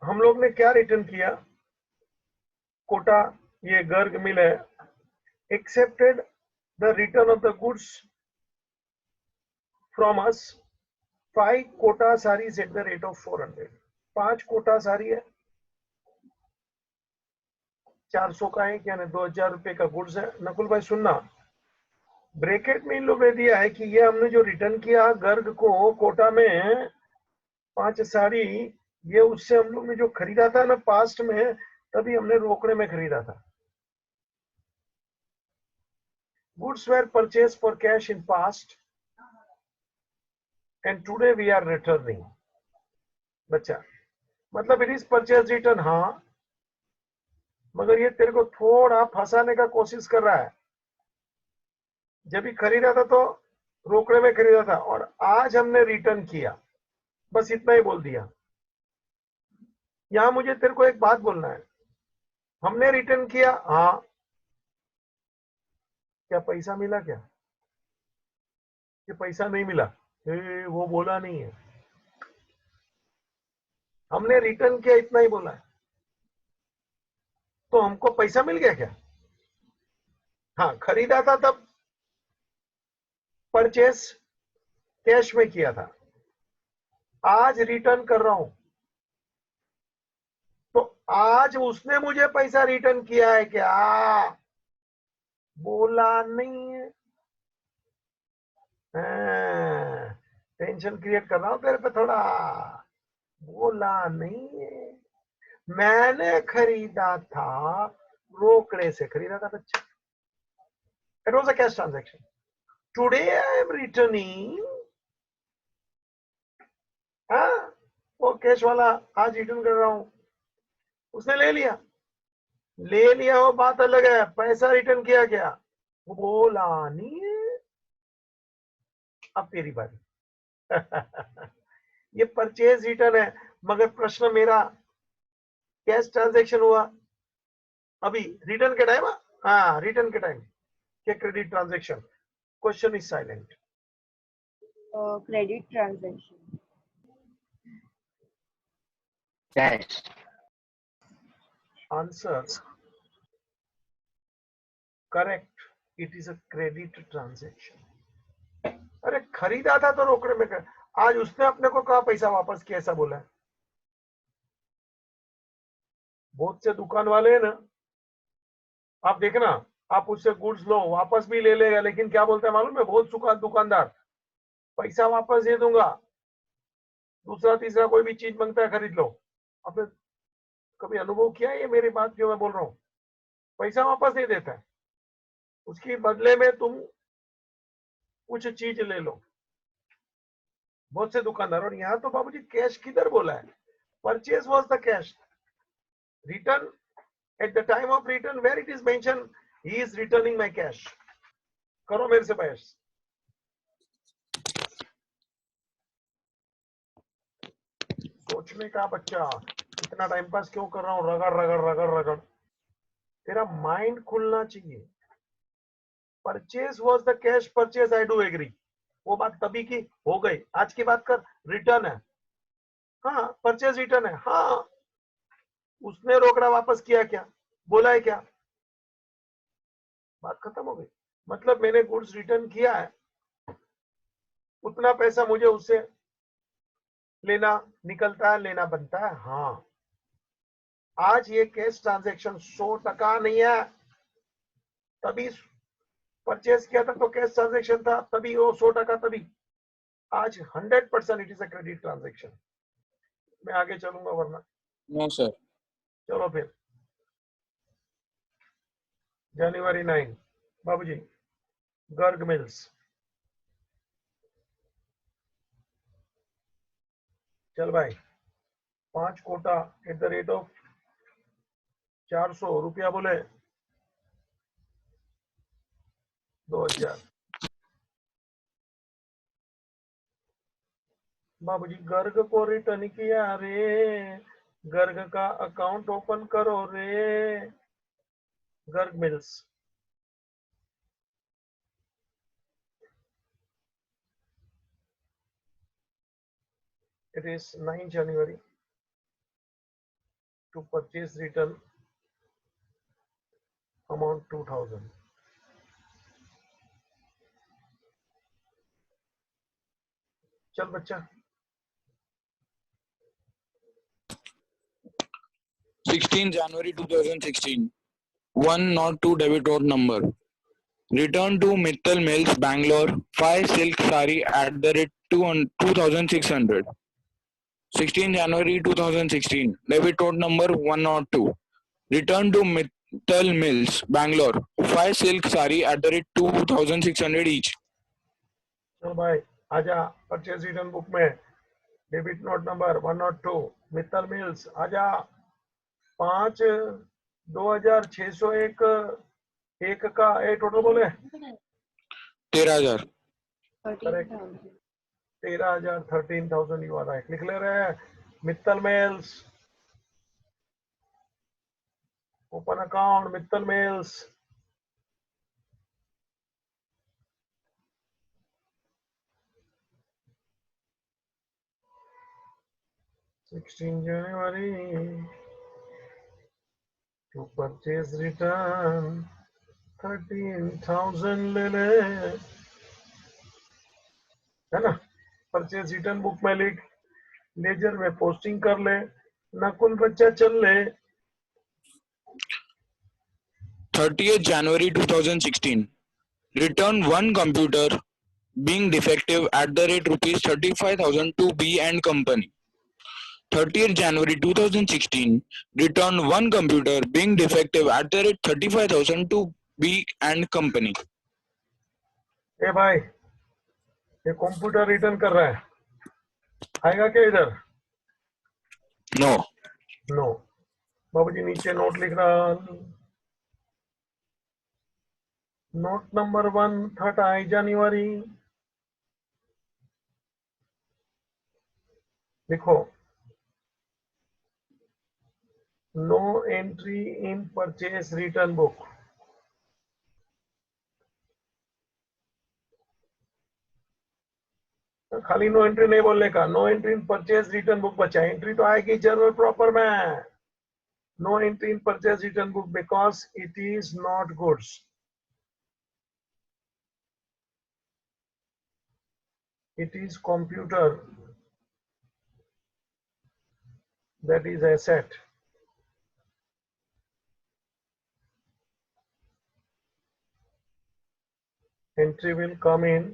हम लोग ने क्या रिटर्न किया? कोटा, ये गर्ग मिल है, accepted the return of the goods from us 5 Kota saris at the rate of 400। 5 Kota sari है, 400 का है, क्या 2000 रुपए का गुड्स है। नकुल भाई सुनना, ब्रैकेट में इन लोगों ने दिया है कि ये हमने जो रिटर्न किया गर्ग को कोटा में 5 साड़ी, ये उससे हम लोग ने जो खरीदा था ना पास्ट में, तभी हमने रोकड़े में खरीदा था। Goods were purchase for cash in past and today we are returning. बच्चा मतलब इट इज परचेज रिटर्न, हाँ, मगर ये तेरे को थोड़ा फंसाने का कोशिश कर रहा है। जब भी खरीदा था तो रोकड़े में खरीदा था, और आज हमने रिटर्न किया, बस इतना ही बोल दिया। यहां मुझे तेरे को एक बात बोलना है, हमने रिटर्न किया, हाँ, क्या पैसा मिला क्या? ये पैसा नहीं मिला, वो बोला नहीं है, हमने रिटर्न किया इतना ही बोला है। तो हमको पैसा मिल गया क्या? हाँ, खरीदा था तब परचेस कैश में किया था, आज रिटर्न कर रहा हूं तो आज उसने मुझे पैसा रिटर्न किया है क्या? बोला नहीं है। टेंशन क्रिएट कर रहा हूं तेरे पे थोड़ा। बोला नहीं है। मैंने खरीदा था, रोकड़े से खरीदा था बच्चा। It was a cash transaction. Today I am returning. हाँ, वो कैश वाला आज रिटर्न कर रहा हूं। उसने ले लिया, वो बात अलग है। पैसा रिटर्न किया क्या? वो बोला नहीं है। अब तेरी बारी। ये परचेज रिटर्न है, मगर प्रश्न मेरा कैश ट्रांजैक्शन हुआ अभी रिटर्न के टाइम। हाँ, रिटर्न के टाइम के credit transaction. Question is silent. Credit transaction. Cash. Answer correct, it is a credit transaction. अरे खरीदा था तो रोकड़े में कर। आज उसने अपने को कहा पैसा वापस किया, ऐसा बोला है। बहुत से दुकान वाले हैं ना, आप देखना, आप उससे गुड्स लो, वापस भी ले लेगा, लेकिन क्या बोलता है मालूम है? बहुत सुखा दुकानदार, पैसा वापस दे दूंगा। दूसरा तीसरा कोई भी चीज मांगता है, खरीद लो। आपने कभी अनुभव किया है ये मेरी बात जो मैं बोल रहा हूँ? पैसा वापस नहीं देता है, उसकी बदले में तुम कुछ चीज ले लो। बहुत से दुकानदार। और यहाँ तो बाबूजी कैश किधर बोला है? Purchase was the cash. Return, at the time of return where it is mentioned he is returning my cash। करो मेरे से बहस। सोचने का बच्चा, इतना टाइम पास क्यों कर रहा हूँ? रगड़ रगड़ रगड़ रगड़। तेरा माइंड खुलना चाहिए। Purchase was the cash purchase, I do agree. वो बात तभी की हो गई, आज की बात कर। रिटर्न है, हाँ, परचेज रिटर्न है, हाँ। उसने रोकड़ा वापस किया क्या? बोला है क्या? बात खत्म हो गई। मतलब मैंने गुड्स रिटर्न किया है, उतना पैसा मुझे उससे लेना निकलता है, लेना बनता है। हाँ, आज ये कैश ट्रांजैक्शन 100% नहीं है। तभी परचेज किया था तो कैश ट्रांजैक्शन था, तभी वो 100%। तभी आज 100% it is a credit transaction. मैं आगे चलूंगा वरना। No sir. चलो फिर जनवरी 9 बाबूजी, गर्ग मिल्स। चल भाई, 5 quota at the rate of 400 रुपया बोले 2000। बाबूजी गर्ग को रिटर्न किया रे, गर्ग का अकाउंट ओपन करो रे। Garg mills. It is 9 January to purchase return amount 2000। चल बच्चा। 16 January 2016, 102 debit note number. Return to Mittal Mills, Bangalore, 5 silk sari at the rate 2600. 16 January 2016, debit note number 102. Return to Mittal Mills, Bangalore, 5 silk sari at the rate 2600 each. चल भाई आजा, purchase return book में debit note number 102 Mittal mills. आजा, 5,2601 एक का a total बोले 13,000. Correct. 13,000. 13,000, 13,000 you are right. लिख ले रहे हैं Mittal mills, open account Mittal mills. January to purchase return 13,000 ले ले, है ना? परचेज रिटर्न बुक में लिख, लेजर में पोस्टिंग कर ले, नकुल बच्चा चल ले। 30th January 2016. Return one computer being defective at the rate rupees 35,000 to B and Company. 30th January 2016. Return one computer being defective at the rate 35,000 to B and Company. ए भाई, ये computer return कर रहा है, आएगा क्या इधर? No. No. बाबूजी नीचे नोट लिख रहा, नोट नंबर 1, 30 जनवरी लिखो, no entry in purchase return book. खाली नो एंट्री नहीं बोलने का, no entry in purchase return book बचा, एंट्री तो आएगी जर्नल प्रॉपर में। No entry in purchase return book because it is not goods. It is computer, that is asset. Entry will come in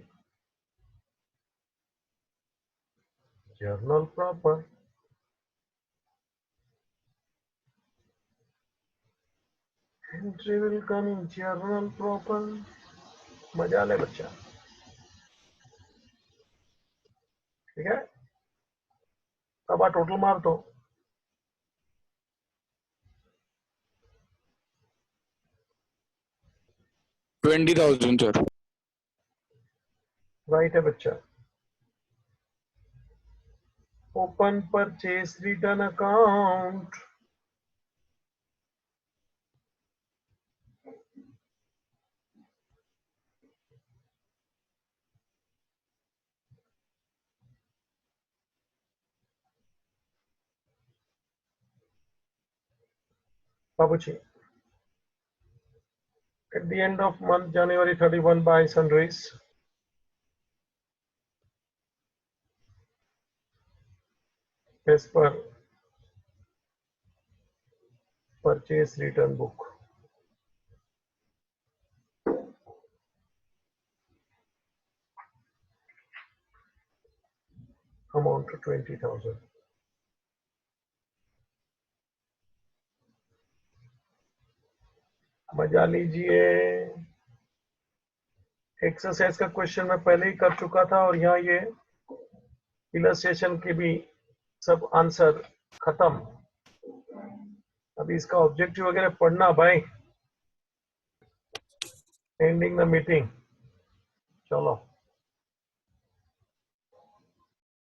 journal proper. Entry will come in journal proper. मजा ले बच्चा, ठीक है? अब आ total मार दो। $20,000, sir. Right है बच्चा। Open purchase return account. बाबूजी, at the end of month January 31 buy sundries, as per purchase return book. Amount to 20,000. मजा लीजिए। एक्सरसाइज का क्वेश्चन मैं पहले ही कर चुका था और यहाँ ये इलस्ट्रेशन के भी सब आंसर खत्म। अभी इसका ऑब्जेक्टिव वगैरह पढ़ना भाई। एंडिंग द मीटिंग, चलो।